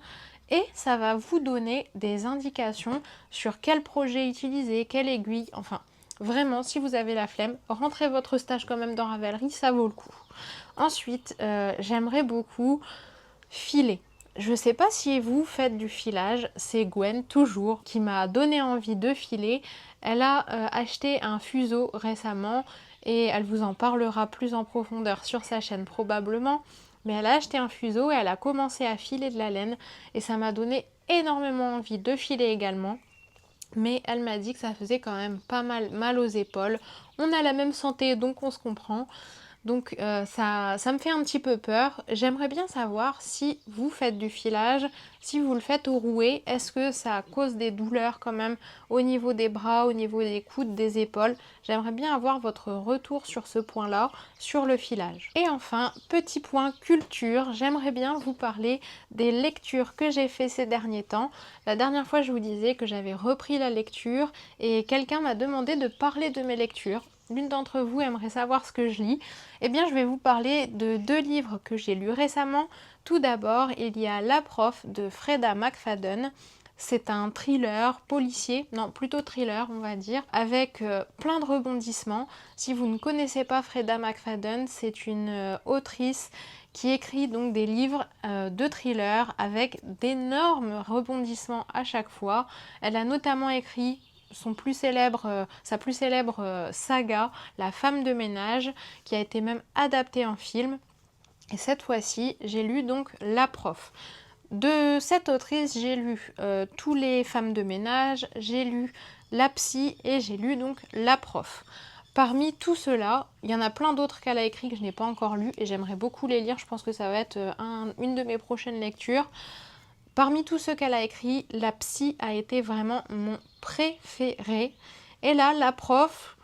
et ça va vous donner des indications sur quel projet utiliser, quelle aiguille, enfin vraiment si vous avez la flemme, rentrez votre stage quand même dans Ravelry, ça vaut le coup. Ensuite, j'aimerais beaucoup filer. Je ne sais pas si vous faites du filage, c'est Gwen toujours qui m'a donné envie de filer. Elle a acheté un fuseau récemment et elle vous en parlera plus en profondeur sur sa chaîne probablement. mais elle a acheté un fuseau et elle a commencé à filer de la laine et ça m'a donné énormément envie de filer également. Mais elle m'a dit que ça faisait quand même pas mal aux épaules. On a la même santé donc on se comprend. Donc ça me fait un petit peu peur. J'aimerais bien savoir si vous faites du filage, si vous le faites au rouet, est-ce que ça cause des douleurs quand même au niveau des bras, au niveau des coudes, des épaules. J'aimerais bien avoir votre retour sur ce point-là, sur le filage. Et enfin, petit point culture, j'aimerais bien vous parler des lectures que j'ai fait ces derniers temps. La dernière fois, je vous disais que j'avais repris la lecture et quelqu'un m'a demandé de parler de mes lectures. L'une d'entre vous aimerait savoir ce que je lis. Eh bien, je vais vous parler de 2 livres que j'ai lus récemment. Tout d'abord, il y a La prof de Freda McFadden. C'est un thriller policier, non plutôt thriller on va dire, avec plein de rebondissements. Si vous ne connaissez pas Freda McFadden, c'est une autrice qui écrit donc des livres de thriller avec d'énormes rebondissements à chaque fois. Elle a notamment écrit sa plus célèbre saga, La femme de ménage, qui a été même adaptée en film. Et cette fois-ci, j'ai lu donc La prof. De cette autrice, j'ai lu Tous les femmes de ménage, j'ai lu La psy et j'ai lu donc La prof. Parmi tout cela, il y en a plein d'autres qu'elle a écrit que je n'ai pas encore lu et j'aimerais beaucoup les lire. Je pense que ça va être une de mes prochaines lectures. Parmi tous ceux qu'elle a écrit, La psy a été vraiment mon préféré. Et là, La prof,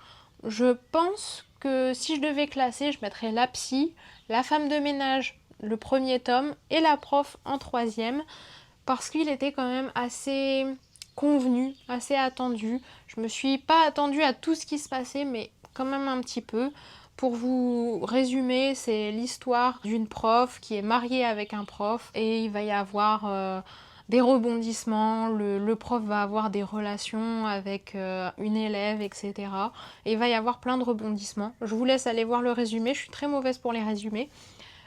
je pense que si je devais classer, je mettrais La psy, La femme de ménage, le premier tome, et La prof en troisième, parce qu'il était quand même assez convenu, assez attendu. Je me suis pas attendue à tout ce qui se passait, mais quand même un petit peu. Pour vous résumer, c'est l'histoire d'une prof qui est mariée avec un prof et il va y avoir des rebondissements, le prof va avoir des relations avec une élève, etc. Et il va y avoir plein de rebondissements. Je vous laisse aller voir le résumé, je suis très mauvaise pour les résumés.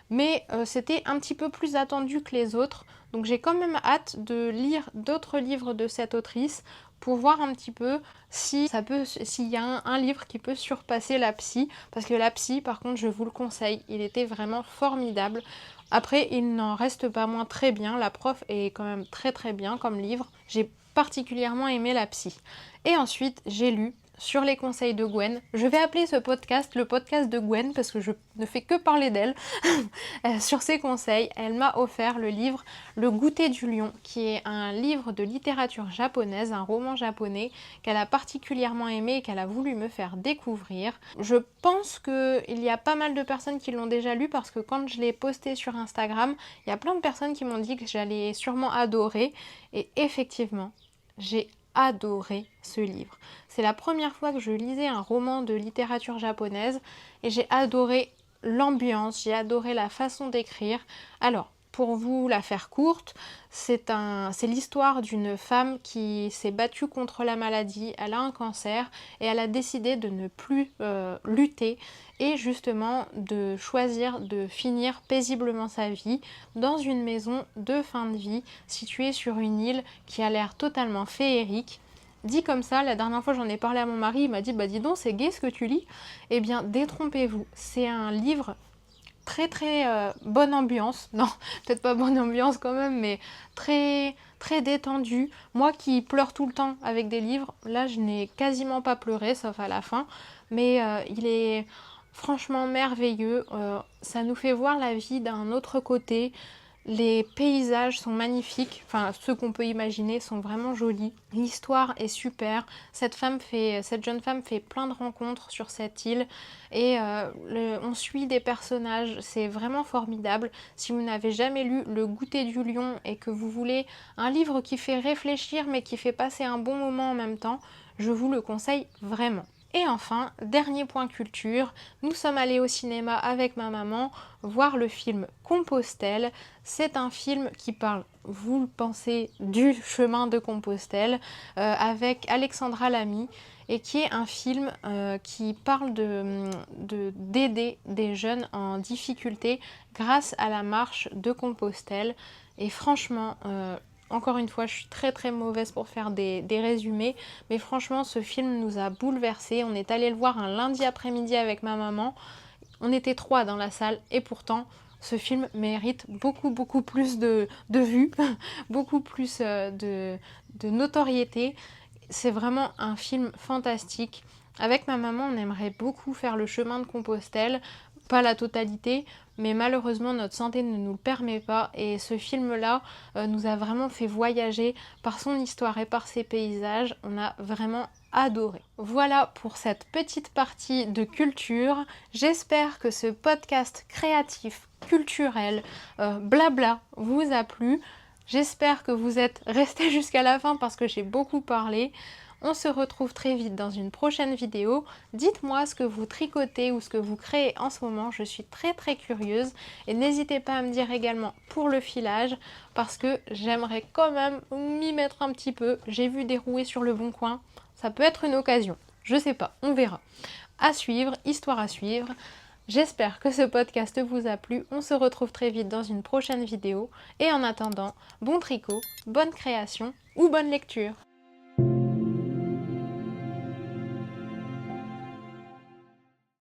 Mais c'était un petit peu plus attendu que les autres. Donc j'ai quand même hâte de lire d'autres livres de cette autrice pour voir un petit peu si s'il y a un livre qui peut surpasser La psy. Parce que La psy, par contre, je vous le conseille, il était vraiment formidable. Après, il n'en reste pas moins très bien. La prof est quand même très très bien comme livre. J'ai particulièrement aimé La psy. Et ensuite, j'ai lu Sur les conseils de Gwen. Je vais appeler ce podcast le podcast de Gwen parce que je ne fais que parler d'elle. Sur ses conseils, elle m'a offert le livre Le goûter du lion, qui est un livre de littérature japonaise, un roman japonais qu'elle a particulièrement aimé et qu'elle a voulu me faire découvrir. Je pense qu'il y a pas mal de personnes qui l'ont déjà lu parce que quand je l'ai posté sur Instagram, il y a plein de personnes qui m'ont dit que j'allais sûrement adorer. Et effectivement, j'ai adoré ce livre. C'est la première fois que je lisais un roman de littérature japonaise et j'ai adoré l'ambiance, j'ai adoré la façon d'écrire. Alors, pour vous la faire courte, c'est l'histoire d'une femme qui s'est battue contre la maladie, elle a un cancer et elle a décidé de ne plus lutter et justement de choisir de finir paisiblement sa vie dans une maison de fin de vie située sur une île qui a l'air totalement féerique. Dit comme ça, la dernière fois j'en ai parlé à mon mari, il m'a dit bah dis donc c'est gai ce que tu lis. Eh bien détrompez-vous, c'est un livre très bonne ambiance, non peut-être pas bonne ambiance quand même, mais très détendu. Moi qui pleure tout le temps avec des livres, là je n'ai quasiment pas pleuré sauf à la fin, mais il est franchement merveilleux, ça nous fait voir la vie d'un autre côté. Les paysages sont magnifiques, enfin ceux qu'on peut imaginer sont vraiment jolis. L'histoire est super, cette jeune femme fait plein de rencontres sur cette île et on suit des personnages, c'est vraiment formidable. Si vous n'avez jamais lu Le goûter du lion et que vous voulez un livre qui fait réfléchir mais qui fait passer un bon moment en même temps, je vous le conseille vraiment. Et enfin, dernier point culture, nous sommes allés au cinéma avec ma maman voir le film Compostelle. C'est un film qui parle, vous le pensez, du chemin de Compostelle avec Alexandra Lamy et qui est un film qui parle d'aider des jeunes en difficulté grâce à la marche de Compostelle. Et franchement, encore une fois, je suis très mauvaise pour faire des résumés, mais franchement, ce film nous a bouleversés. On est allé le voir un lundi après-midi avec ma maman. On était 3 dans la salle et pourtant, ce film mérite beaucoup plus de vues, beaucoup plus de notoriété. C'est vraiment un film fantastique. Avec ma maman, on aimerait beaucoup faire le chemin de Compostelle, pas la totalité, mais malheureusement notre santé ne nous le permet pas, et ce film-là nous a vraiment fait voyager par son histoire et par ses paysages. On a vraiment adoré. Voilà pour cette petite partie de culture. J'espère que ce podcast créatif, culturel, blabla vous a plu. J'espère que vous êtes restés jusqu'à la fin parce que j'ai beaucoup parlé. On se retrouve très vite dans une prochaine vidéo. Dites-moi ce que vous tricotez ou ce que vous créez en ce moment. Je suis très curieuse. Et n'hésitez pas à me dire également pour le filage parce que j'aimerais quand même m'y mettre un petit peu. J'ai vu dérouler sur le Bon Coin. Ça peut être une occasion. Je sais pas, on verra. À suivre, histoire à suivre. J'espère que ce podcast vous a plu. On se retrouve très vite dans une prochaine vidéo. Et en attendant, bon tricot, bonne création ou bonne lecture.